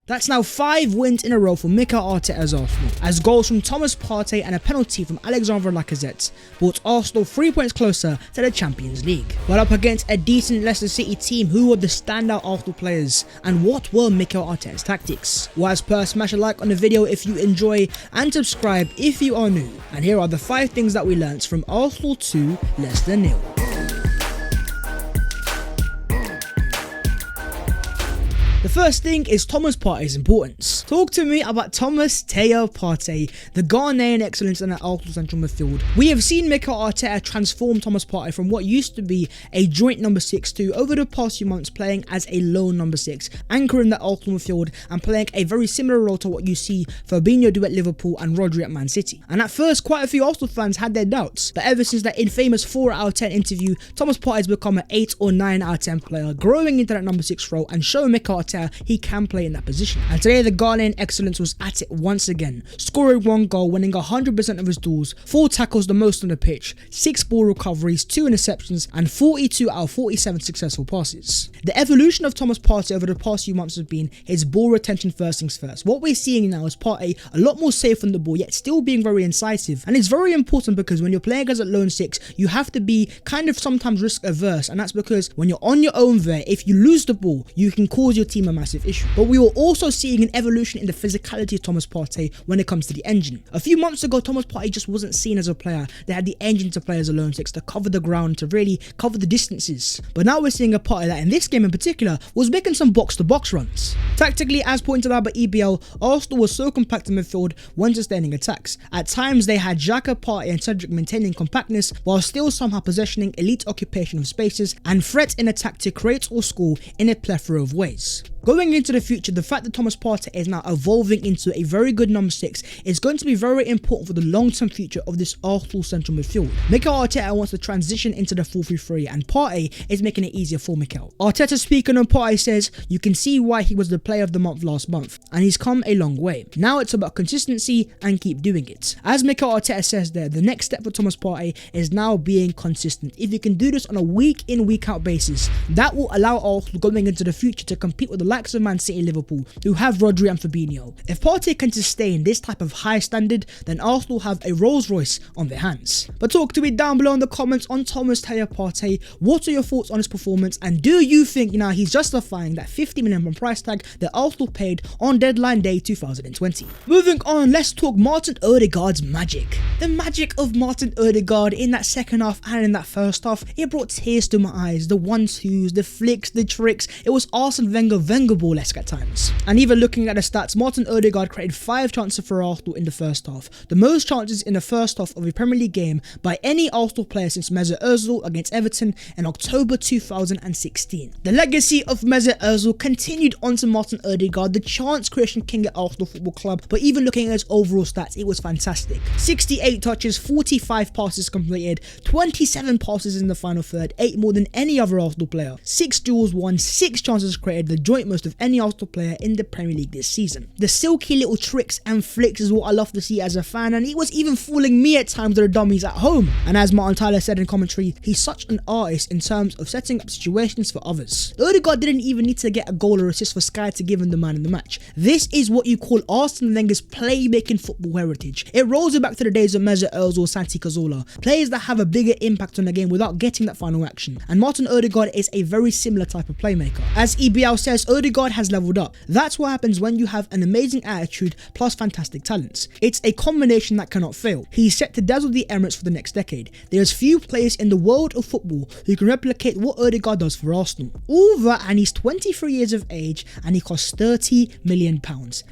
That's now 5 wins in a row for Mikel Arteta's Arsenal, as goals from Thomas Partey and a penalty from Alexandre Lacazette brought Arsenal 3 points closer to the Champions League. But up against a decent Leicester City team, who were the standout Arsenal players, and what were Mikel Arteta's tactics? Well, as per, smash a like on the video if you enjoy, and subscribe if you are new. And here are the 5 things that we learnt from Arsenal 2, Leicester 0. The first thing is Thomas Partey's importance. Talk to me about Thomas Partey, the Ghanaian excellence in the Arsenal central midfield. We have seen Mikel Arteta transform Thomas Partey from what used to be a joint number 6 to, over the past few months, playing as a lone number 6, anchoring the Arsenal midfield and playing a very similar role to what you see Fabinho do at Liverpool and Rodri at Man City. And at first, quite a few Arsenal fans had their doubts, but ever since that infamous 4 out of 10 interview, Thomas Partey has become an 8 or 9 out of 10 player, growing into that number 6 role and showing Mikel Arteta he can play in that position. And today the Ghanaian excellence was at it once again, scoring 1 goal, winning 100% of his duels, 4 tackles, the most on the pitch, 6 ball recoveries, 2 interceptions, and 42 out of 47 successful passes. The evolution of Thomas Partey over the past few months has been his ball retention first things first. What we're seeing now is Partey a lot more safe on the ball, yet still being very incisive. And it's very important because when you're playing as a lone 6, you have to be kind of sometimes risk averse, and that's because when you're on your own there, if you lose the ball, you can cause your team a massive issue. But we were also seeing an evolution in the physicality of Thomas Partey when it comes to the engine. A few months ago, Thomas Partey just wasn't seen as a player that had the engine to play as a lone 6, to cover the ground, to really cover the distances. But now we're seeing a Partey that in this game in particular was making some box-to-box runs. Tactically, as pointed out by EBL, Arsenal was so compact in midfield when sustaining attacks. At times they had Xhaka, Partey and Cedric maintaining compactness while still somehow possessioning elite occupation of spaces and threat in attack to create or score in a plethora of ways. Going into the future, the fact that Thomas Partey is now evolving into a very good number 6 is going to be very important for the long-term future of this Arsenal central midfield. Mikel Arteta wants to transition into the 4-3-3 and Partey is making it easier for Mikel. Arteta speaking on Partey says, "You can see why he was the player of the month last month and he's come a long way. Now it's about consistency and keep doing it." As Mikel Arteta says there, the next step for Thomas Partey is now being consistent. If you can do this on a week in, week out basis, that will allow Arsenal going into the future to compete with the likes of Man City and Liverpool, who have Rodri and Fabinho. If Partey can sustain this type of high standard, then Arsenal have a Rolls Royce on their hands. But talk to me down below in the comments on Thomas Partey. What are your thoughts on his performance, and do you think he's justifying that 50 million price tag that Arsenal paid on deadline day 2020? Moving on, let's talk Martin Odegaard's magic. The magic of Martin Odegaard in that second half and in that first half, it brought tears to my eyes. The 1-2s, the flicks, the tricks. It was Arsene Wenger ball-esque at times. And even looking at the stats, Martin Odegaard created 5 chances for Arsenal in the first half, the most chances in the first half of a Premier League game by any Arsenal player since Mesut Ozil against Everton in October 2016. The legacy of Mesut Ozil continued onto Martin Odegaard, the chance creation king at Arsenal Football Club. But even looking at his overall stats, it was fantastic. 68 touches, 45 passes completed, 27 passes in the final third, 8 more than any other Arsenal player, 6 duels won, 6 chances created, the joint most of any Arsenal player in the Premier League this season. The silky little tricks and flicks is what I love to see as a fan, and he was even fooling me at times with the dummies at home. And as Martin Tyler said in commentary, he's such an artist in terms of setting up situations for others. Odegaard didn't even need to get a goal or assist for Sky to give him the man in the match. This is what you call Arsene Wenger's playmaking football heritage. It rolls it back to the days of Mesut Ozil or Santi Cazorla, players that have a bigger impact on the game without getting that final action. And Martin Odegaard is a very similar type of playmaker. As EBL says, Odegaard has leveled up. That's what happens when you have an amazing attitude plus fantastic talents. It's a combination that cannot fail. He's set to dazzle the Emirates for the next decade. There's few players in the world of football who can replicate what Odegaard does for Arsenal. All that, and he's 23 years of age and he costs £30 million.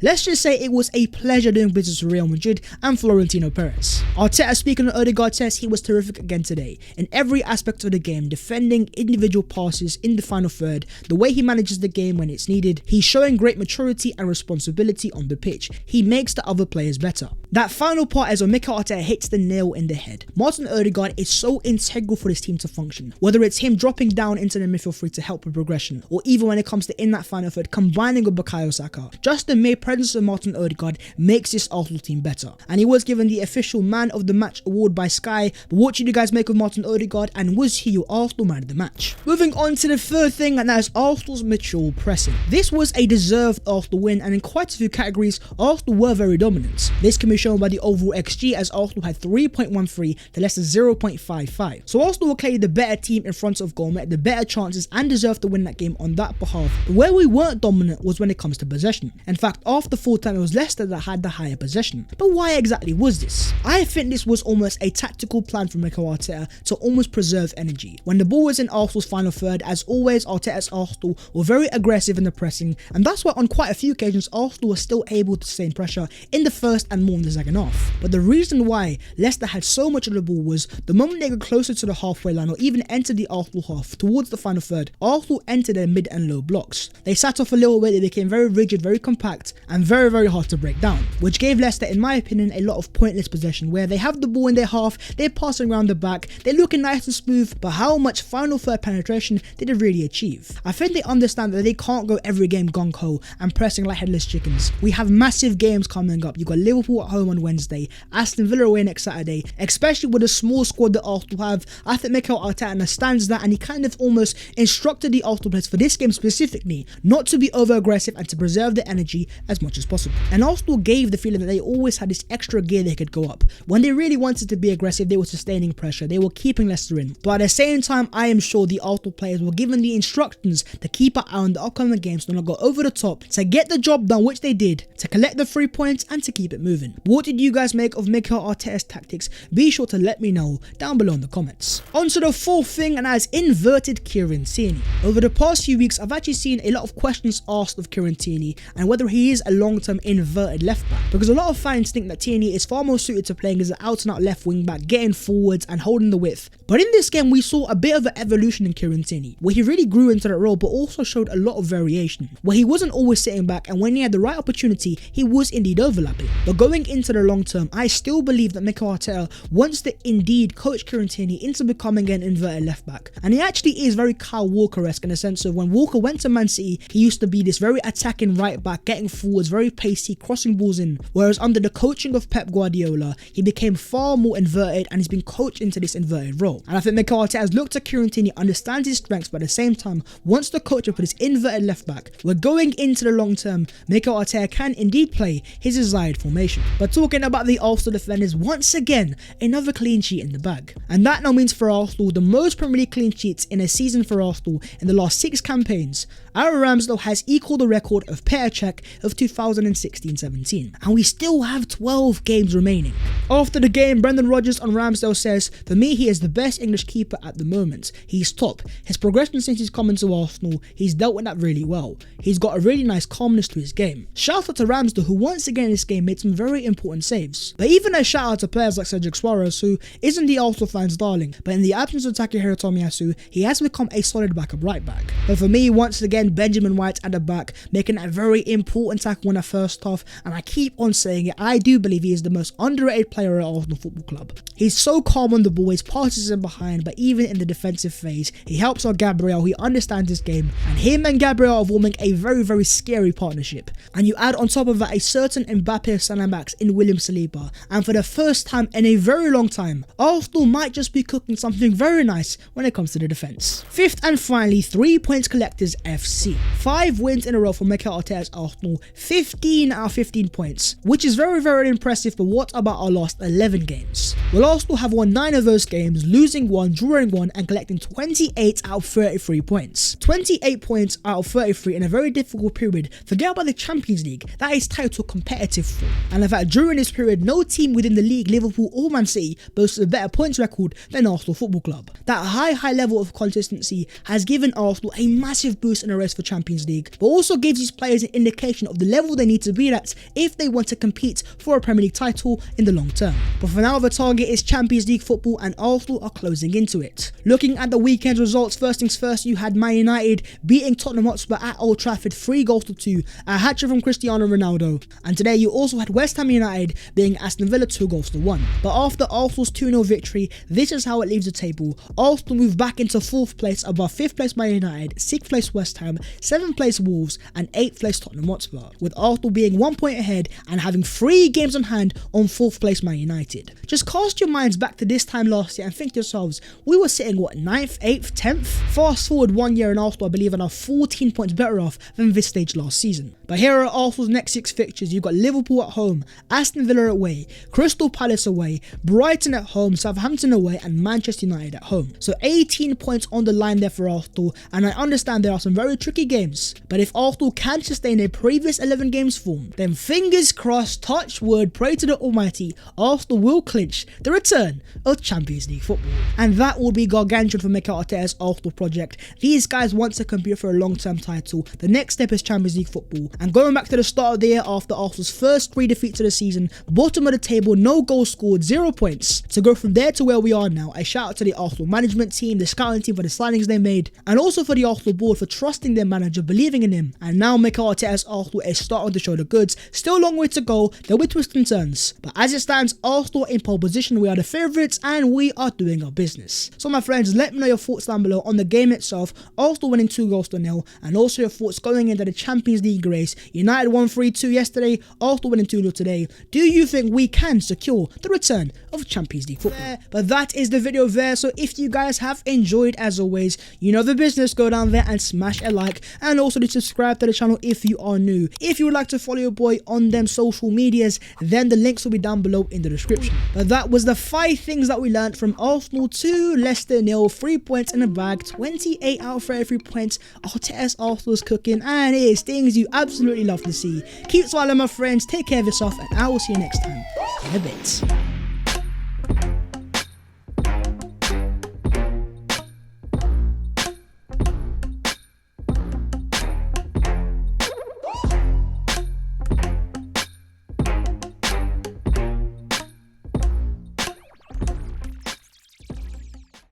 Let's just say it was a pleasure doing business with Real Madrid and Florentino Perez. Arteta speaking on Odegaard says he was terrific again today in every aspect of the game, defending, individual passes in the final third, the way he manages the game when it's needed. He's showing great maturity and responsibility on the pitch. He makes the other players better. That final part is when Mikel Arteta hits the nail in the head. Martin Odegaard is so integral for this team to function, whether it's him dropping down into the midfield three to help with progression, or even when it comes to in that final third combining with Bukayo Saka. Just the mere presence of Martin Odegaard makes this Arsenal team better, and he was given the official Man of the Match award by Sky. But what did you guys make of Martin Odegaard, and was he your Arsenal Man of the Match? Moving on to the third thing, and that is Arsenal's mature pressing. pressing. This was a deserved Arsenal win, and in quite a few categories, Arsenal were very dominant. This can be shown by the overall XG, as Arsenal had 3.13 to Leicester 0.55. So Arsenal were clearly the better team in front of goal, met the better chances and deserved to win that game on that behalf. But where we weren't dominant was when it comes to possession. In fact, after full time it was Leicester that had the higher possession. But why exactly was this? I think this was almost a tactical plan from Mikel Arteta to almost preserve energy. When the ball was in Arsenal's final third, as always, Arteta's Arsenal were very aggressive in the pressing, and that's why on quite a few occasions Arsenal was still able to sustain pressure in the first and more in the second half. But the reason why Leicester had so much of the ball was the moment they got closer to the halfway line or even entered the Arsenal half towards the final third, Arsenal entered their mid and low blocks. They sat off a little bit, they became very rigid, very compact, and very hard to break down, which gave Leicester, in my opinion, a lot of pointless possession where they have the ball in their half, they're passing around the back, they're looking nice and smooth, but how much final third penetration did they really achieve? I think they understand that they can't go every game gung-ho and pressing like headless chickens. We have massive games coming up. You've got Liverpool at home on Wednesday, Aston Villa away next Saturday, especially with the small squad that Arsenal have. I think Mikel Arteta understands that, and he kind of almost instructed the Arsenal players for this game specifically not to be over aggressive and to preserve their energy as much as possible. And Arsenal gave the feeling that they always had this extra gear they could go up. When they really wanted to be aggressive, they were sustaining pressure, they were keeping Leicester in. But at the same time, I am sure the Arsenal players were given the instructions to keep an eye on the upcoming games, to not go over the top, to get the job done, which they did, to collect the 3 points and to keep it moving. What did you guys make of Mikel Arteta's tactics? Be sure to let me know down below in the comments. On to the fourth thing, and that is inverted Kieran Tierney. Over the past few weeks, I've actually seen a lot of questions asked of Kieran Tierney and whether he is a long-term inverted left back, because a lot of fans think that Tierney is far more suited to playing as an out-and-out left wing back, getting forwards and holding the width. But in this game, we saw a bit of an evolution in Kieran Tierney, where he really grew into that role, but also showed a lot of variation, where he wasn't always sitting back, and when he had the right opportunity, he was indeed overlapping. But going into the long term, I still believe that Mikel Arteta wants to indeed coach Kieran Tierney into becoming an inverted left back, and he actually is very Kyle Walker-esque in the sense of when Walker went to Man City, he used to be this very attacking right back, getting forwards, very pacey, crossing balls in, whereas under the coaching of Pep Guardiola, he became far more inverted and he's been coached into this inverted role. And I think Mikel Arteta has looked at Kieran Tierney, understands his strengths, but at the same time wants to coach him for this inverted left back, where going into the long term, Mikel Arteta can indeed play his desired formation. But talking about the Arsenal defenders, once again, another clean sheet in the bag. And that now means for Arsenal, the most Premier League clean sheets in a season for Arsenal in the last 6 campaigns. Aaron Ramsdale has equalled the record of Petr Cech of 2016-17, and we still have 12 games remaining. After the game, Brendan Rodgers on Ramsdale says, "For me, he is the best English keeper at the moment. He's top. His progression since he's come into Arsenal, he's dealt with that really well. He's got a really nice calmness to his game." Shout out to Ramsdale, who once again in this game made some very important saves. But even a shout out to players like Cedric Suarez, who isn't the Arsenal fans' darling, but in the absence of Takehiro Tomiyasu, he has become a solid backup right back. But for me, once again, Benjamin White at the back, making a very important tackle in the first half, and I keep on saying it, I do believe he is the most underrated player at Arsenal Football Club. He's so calm on the ball, his passes in behind, but even in the defensive phase, he helps out Gabriel, he understands his game, and him and Gabriel are forming a very scary partnership. And you add on top of that a certain Mbappe centre-backs in William Saliba, and for the first time in a very long time, Arsenal might just be cooking something very nice when it comes to the defence. Fifth and finally, 3 points collectors FC. 5 wins in a row for Mikel Arteta's Arsenal, 15 out of 15 points, which is very impressive. But what about our last 11 games? Well, Arsenal have won 9 of those games, losing 1, drawing 1, and collecting 28 out of 33 points. 28 points out of 33 in a very difficult period. Forget about the Champions League, that is title competitive for. And in fact, during this period, no team within the league, Liverpool or Man City, boasts a better points record than Arsenal Football Club. That high level of consistency has given Arsenal a massive boost in the race for Champions League, but also gives these players an indication of the level they need to be at if they want to compete for a Premier League title in the long term. But for now, the target is Champions League football, and Arsenal are closing into it. Looking at the weekend's results, first things first, you had Man United beating Tottenham Hotspur at Old Trafford 3-2, a hat-trick from Cristiano Ronaldo. And today you also had West Ham United beating Aston Villa 2-1. But after Arsenal's 2-0 victory, this is how it leaves the table. Arsenal move back into 4th place above 5th place Man United, 6th place West Ham, 7th place Wolves, and 8th place Tottenham Hotspur, with Arsenal being 1 point ahead and having 3 games on hand on 4th place Man United. Just cast your minds back to this time last year and think to yourselves, we were sitting what, 9th, 8th, 10th? Fast forward 1 year and Arsenal, I believe, are now 14 18 points better off than this stage last season. But here are Arsenal's next 6 fixtures. You've got Liverpool at home, Aston Villa away, Crystal Palace away, Brighton at home, Southampton away, and Manchester United at home. So 18 points on the line there for Arsenal, and I understand there are some very tricky games, but if Arsenal can sustain their previous 11 games form, then fingers crossed, touch wood, pray to the Almighty, Arsenal will clinch the return of Champions League football. And that will be gargantuan for Mikel Arteta's Arsenal project. These guys want to compete for a long-term title. The next step is Champions League football, and going back to the start of the year after Arsenal's first 3 defeats of the season, bottom of the table, no goals scored, 0 points. To go from there to where we are now, a shout out to the Arsenal management team, the scouting team for the signings they made, and also for the Arsenal board for trusting their manager, believing in him. And now Mikel Arteta's Arsenal is starting to show the goods. Still a long way to go, there'll be twists and turns, but as it stands, Arsenal in pole position, we are the favourites and we are doing our business. So my friends, let me know your thoughts down below on the game itself, Arsenal winning 2-0, and also your thoughts going into the Champions League race. United won 3-2 yesterday, Arsenal winning 2-0 today. Do you think we can secure the return of Champions League football? But that is the video there, so if you guys have enjoyed, as always, you know the business, go down there and smash a like, and also to subscribe to the channel if you are new. If you would like to follow your boy on them social medias, then the links will be down below in the description. But that was the 5 things that we learned from Arsenal 2, Leicester 0, 3 points in the bag, 28 out of 33 points. Arteta's Arsenal is cooking, and it is things you absolutely love to see. Keep smiling, my friends, take care of yourself, and I will see you next time in a bit.